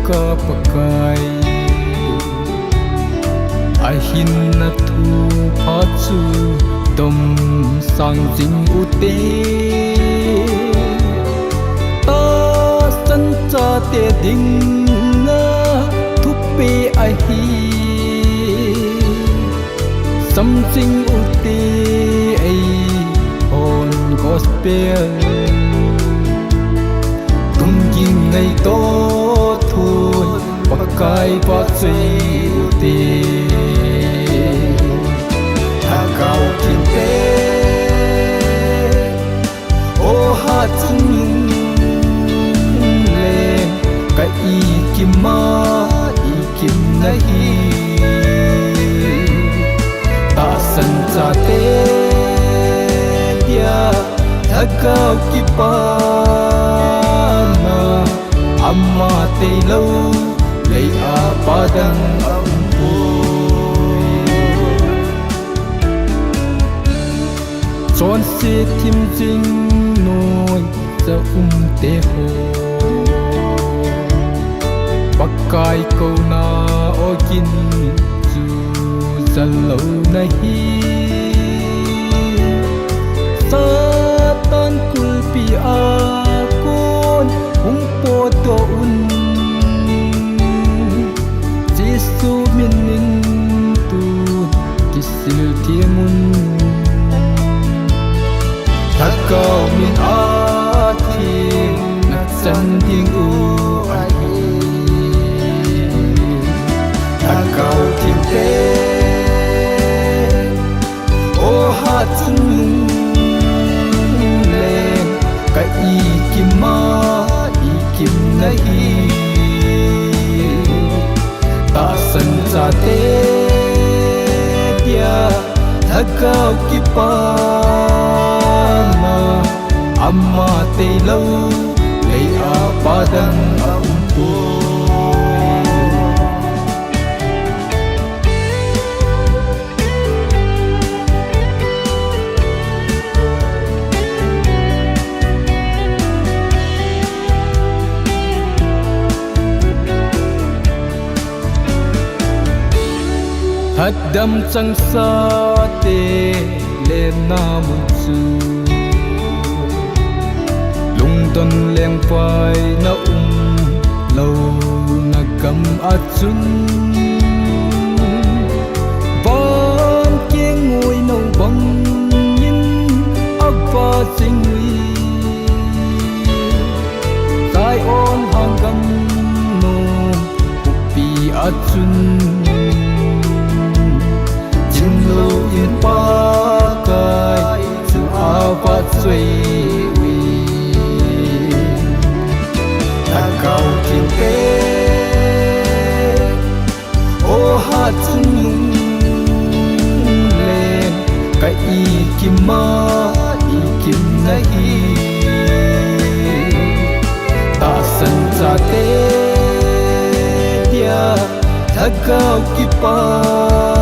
ka pakai ahin na thu pha chu dom sang jing u te ta san cha te ding na thu pe ahi something u te ai on gospel tung jing ngày to thôi pakai pa chui u te cao kim pe ô ha chung le ka i kim ma i kim nahi ta san cha te dia tha cao ki pa na amma te lo lei a pa dang am chọn se thim jing noi za te ho pakai ko na o kin chu za lo nahi sa tan kul pi a kon hum po to un jesu min nin tu kisil tiemun ta cao min a thiên na chân thiên u ai ta cao thiên tế ô ha chân lên cái y kim ma y kim nahi ta san cha te dia ta cao ki pa amma te lo lei a pa dang am hadam chang sa te le na mu chu don leng phai na lâu na cầm a chun bon kia ngồi nâu bông nhìn ấp va sinh huy tai on hàng gam no pi a chun chin lo in pa kai chu a va chui cao kim pe ô ha chung lên cái y kim ma y kim nahi ta san cha te dia tha cao ki pa